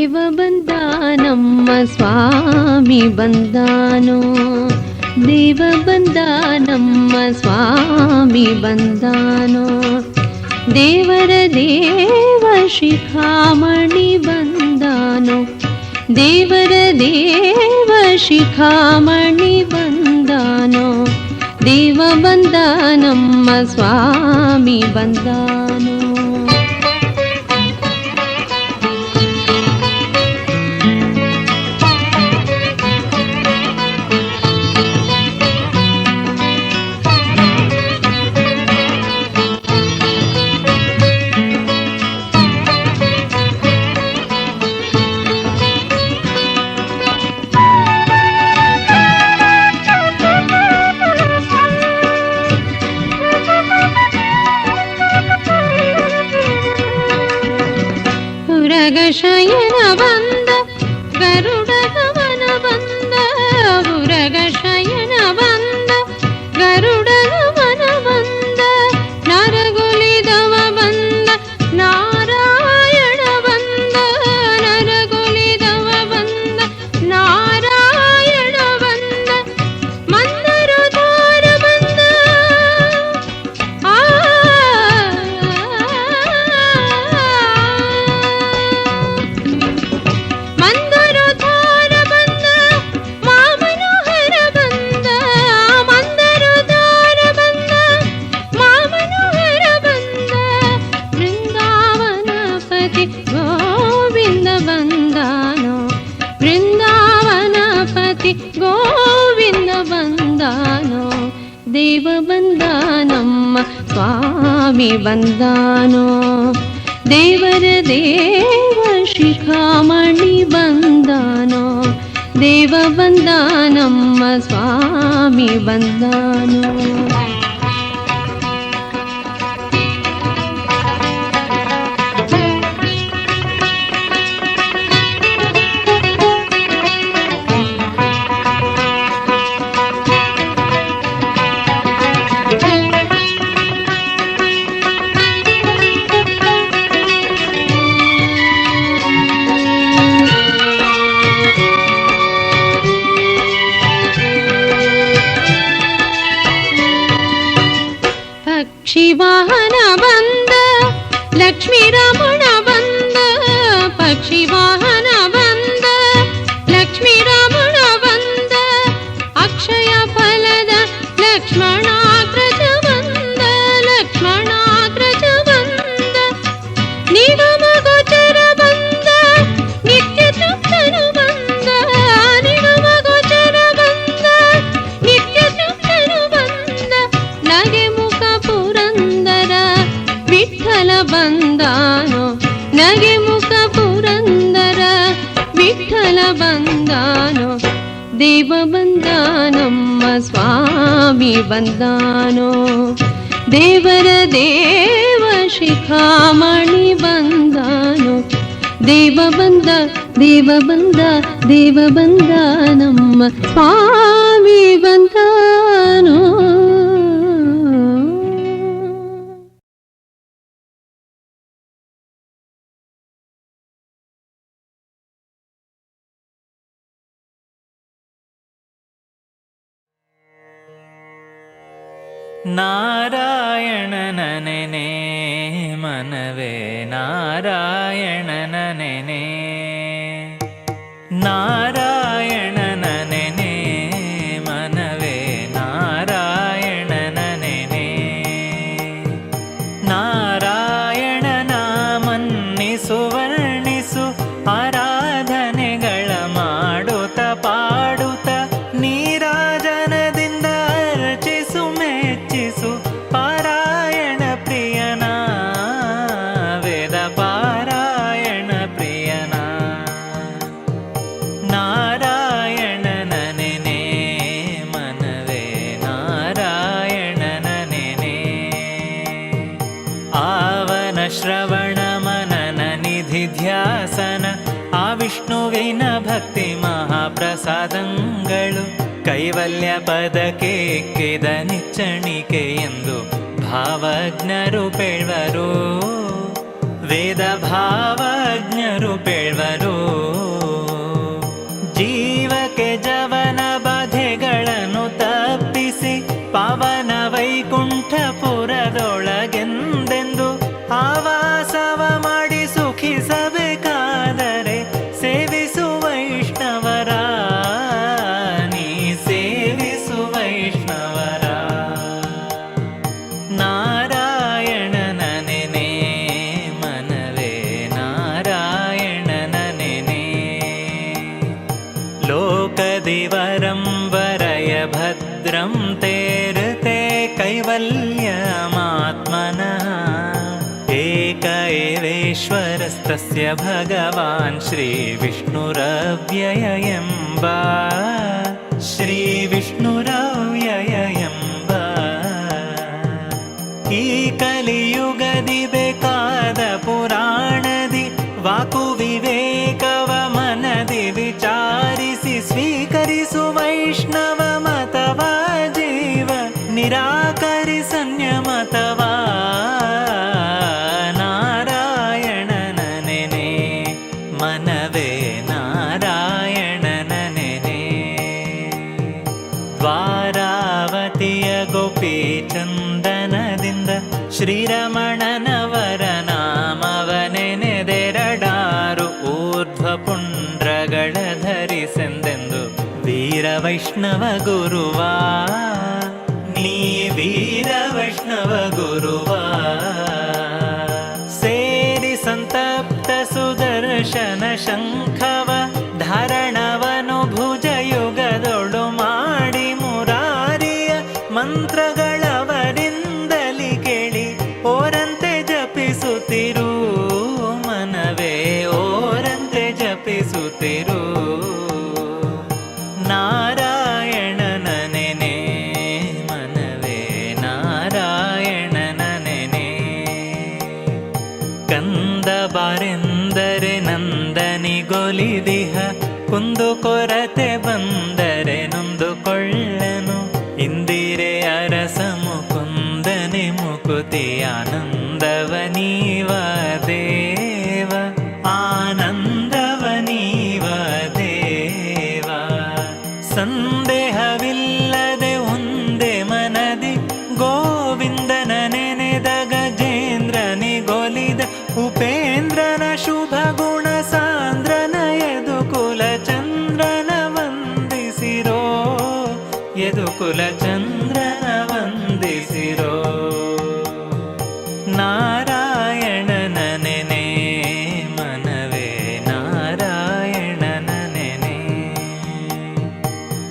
ದೇವ ಬಂದ ನಮ್ಮ ಸ್ವಾಮಿ ಬಂದಾನೋ, ದೇವ ಬಂದ ನಮ್ಮ ಸ್ವಾಮಿ ಬಂದಾನೋ, ದೇವರ ದೇವ ಶಿಖಾಮಣಿ ಬಂದಾನೋ, ದೇವರ ದೇವ ಶಿಖಾಮಣಿ ಬಂದಾನೋ, ದೇವ ಬಂದ ನಮ್ಮ ಸ್ವಾಮಿ ಬಂದಾನೋ. ಶಯನ ಬಂದ ಗರುಡ ಗಮನ ಬಂದ, ಉರಗ ಶಯನ ಬಂದ ಗರುಡ ಗಮನ ಬಂದ, ನರಗುಲಿದವ ಬಂದ ನಾರಾಯಣ ಬಂದ, ನರಗುಲಿದವ ಬಂದ ನಾರಾಯಣ ಬಂದ, ಮಂದರಧಾರ ಬಂದ ಗೋವಿಂದ ಬಂದಾನೋ, ದೇವ ಬಂದ ನಮ್ಮ ಸ್ವಾಮಿ ಬಂದಾನೋ, ದೇವರ ದೇವ ಶಿಖಾಮಣಿ ಬಂದಾನೋ, ದೇವ ಬಂದ ನಮ್ಮ ಸ್ವಾಮಿ ಬಂದಾನೋ. ಪಕ್ಷಿವಾಹನ ಬಂದ ಲಕ್ಷ್ಮೀ ರಮಣ ಬಂದ, ಪಕ್ಷಿವಾಹನ ಬಂದ ಲಕ್ಷ್ಮೀ ರಮಣ ಬಂದ, ಅಕ್ಷಯ ಫಲದ ಲಕ್ಷ್ಮಣಾಗ್ರಜ ಬಂದ, ಲಕ್ಷ್ಮಣಾಗ್ರಜ ಬಂದ, ನಿಗಮ ಗೋಚರ ಬಂದ ನಿತ್ಯ ತೃಪ್ತನು ಬಂದ, ನಿಗಮ ಗೋಚರ ಬಂದ ನಿತ್ಯ ತೃಪ್ತನು ಬಂದ, ನಗೆ ಪುರಂದರ ವಿಠಲ ಬಂದಾನೋ, ನಗೆ ಮುಖ ಪುರಂದರ ವಿಠಲ ಬಂದಾನೋ, ದೇವ ಬಂದ ನಮ್ಮ ಸ್ವಾಮಿ ಬಂದಾನೋ, ದೇವರ ದೇವ ಶಿಖಾಮಣಿ ಬಂದಾನೋ, ದೇವ ಬಂದ ದೇವ ಬಂದ ದೇವ ಬಂದ ನಮ್ಮ ಸ್ವಾಮಿ ಬಂದಾನೋ. ನಾರಾಯಣನ ನೆನೆ ಮನವೇ ನಾರಾಯಣನ ನೆನೆ, ನಾರಾಯಣನ ನೆನೆ ಮನವೇ ನಾರಾಯಣನ ನೆನೆ, ನಾರಾಯಣನ ಮನ್ನಿಸು ವರ್ಣಿಸು ಆರಾಧನೆಗಳ ಮಾಡುತ್ತ ಪಾಡುತ್ತ ನೀರಾಜನದಿಂದ ಅರ್ಚಿಸು ಮೆಚ್ಚಿಸು ಪಾರಾಯಣ ಪ್ರಿಯನ, ವೇದ ಪಾರಾಯಣ ಪ್ರಿಯನ, ನಾರಾಯಣನ ನೆನೆ ಮನವೇ ನಾರಾಯಣನ ನೆನೆ, ಆವನ ಶ್ರವಣ ಮನನ ನಿಧಿ ಧ್ಯಾಸನ ಆ ವಿಷ್ಣುವಿನ ಭಕ್ತಿ ಮಹಾಪ್ರಸಾದಂಗಳು ಕೈವಲ್ಯ ಪದಕ್ಕೆ ಎಕ್ಕಿದ ನಿಚ್ಚಣಿಕೆ ಎಂದು ಭಾವಜ್ಞರು ಪೇಳ್ವರು, ವೇದ ಭಾವಜ್ಞರು ಪೇಳ್ವರು. ಜೀವಕ್ಕೆ ಜವನ ಬಾಧೆಗಳನ್ನು ತಪ್ಪಿಸಿ ಪಾವನ ವೈಕುಂಠಪುರದೊಳಗೆಂದೆಂದು ಆವಾಸವ ಮಾಡಿ ಸುಖಿಸಬೇಕಾದರೆ ಸೇವಿಸು ವೈಷ್ಣವರ, ನೀ ಸೇವಿಸು ವೈಷ್ಣವರ. ನಾರಾಯಣನ ನೆನೆ ಮನವೇ ನಾರಾಯಣನ ನೆನೆ. ಲೋಕದಿವರಂ ವರಯ ಭದ್ರಂ ತೇರುತೆ ಕೈವಲ್ಯಮಾತ್ಮನಃ. ಏಕ ಏವೇಶ್ವರಸ್ತಸ್ಯ ಭಗವಾನ್ ಶ್ರೀ ವಿಷ್ಣುರವ್ಯಯ ಎಂಬ. ಶ್ರೀ ವಿಷ್ಣುರವ್ಯಯ ಎಂಬ. ಈ ಕಲಿಯುಗದಿ ಬೇಕಾದ ಪುರಾಣದಿ ವಾಕು ವಿವೇಕವ ಮನದಿ ವಿಚಾರಿಸಿ ಸ್ವೀಕರಿಸು ವೈಷ್ಣವ ಮತವ. ಜೀವ ನಿರಾಕರಿ ಸಂಯಮತವ. ನಾರಾಯಣನ ನೆನೆ ಮನವೇ ನಾರಾಯಣನ ನೆನೆ. ದ್ವಾರಾವತಿಯ ಗೋಪಿ ಚಂದನದಿಂದ ಶ್ರೀರಮಣನವರ ನಾಮವ ನೆನೆದೆರಡಾರು ಊರ್ಧ್ವ ಪುಂಡ್ರಗಳ ಧರಿಸೆಂದೆಂದು ವೀರ ವೈಷ್ಣವ ಗುರುವ. ನೀ ವೀರ ವೈಷ್ಣವ ಗುರುವ. ಸೇರಿ ಸಂತಪ್ತ ಸುದರ್ಶನ ಶಂಖವ ಧಾರಣವನು ಭುಜಯುಗದೊಳು ಮಾಡಿ ಮುರಾರಿಯ ಮಂತ್ರಗಳವರಿಂದಲಿ ಕೇಳಿ ಓರಂತೆ ಜಪಿಸುತ್ತಿರು ಮನವೇ ಓರಂತೆ ಜಪಿಸುತ್ತಿರು. ನಾರಾಯಣನ ನೆನೆ ಮನವೇ ನಾರಾಯಣನ ನೆನೆ. ಕಂದ ಬಾರೆಂದರೆ ನಂದನಿಗೊಲಿದಿಹ, ಕುಂದು ಕೊರತೆ ಬಂದರೆ ನೊಂದುಕೊಳ್ಳನು. ಇಂದಿರೆ ಅರಸ ಮುಕುಂದನೆ ಮುಕುತಿ ಆನಂದವನೀವ ದೇವ, ಆನಂದವನೀವ ದೇವ. ಸಂದೇಹವಿಲ್ಲದೆ ಒಂದೇ ಮನದಿ ಗೋವಿಂದನ ನೆನೆದ ಗಜೇಂದ್ರನಿಗೊಲಿದ ಉಪೇಂದ್ರನ ಶುಭ ಗುಣ ಸಾಂದ್ರನ ಯದುಕುಲ ಚಂದ್ರನ ವಂದಿಸಿರೋ, ಯದುಕುಲ ಚಂದ್ರನ ವಂದಿಸಿರೋ. ನಾರಾಯಣನ ನೆನೆ ಮನವೇ ನಾರಾಯಣನ ನೆನೆ.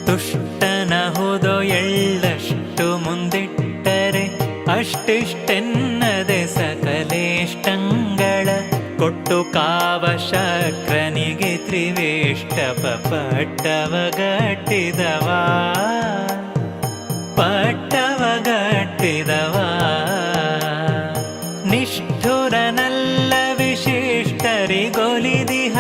ತುಷ್ಟನಹುದು ಎಳ್ಳಷ್ಟು ಮುಂದಿಟ್ಟರೆ ಅಷ್ಟಿಷ್ಟೆನ್ನದೆ ಸಕಲೇಷ್ಟಂಗಳ ಕೊಟ್ಟು ಕಾವಶಕ್ರನಿಗೆ ತ್ರಿವೇಷ್ಟಪ ಪಟ್ಟವಗಟ್ಟಿದವ, ಪಟ್ಟವಗಟ್ಟಿದವ. ನಿಷ್ಠುರನಲ್ಲ ವಿಶಿಷ್ಟರಿಗೊಲಿದಿಹ,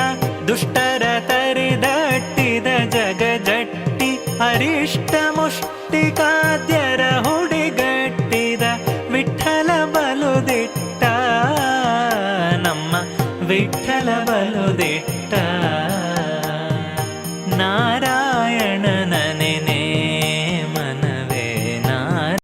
ದುಷ್ಟರ ತರಿದಟ್ಟಿದ ಜಗಜಟ್ಟಿ ಅರಿಷ್ಟ ಮುಷ್ಟಿಕಾದ್ಯರ ಹುಡಿಗಟ್ಟಿದ ವಿಠಲ ಬಲುದಿಟ್ಟ, ನಮ್ಮ ವಿಠಲ ಬಲುದಿಟ್ಟ.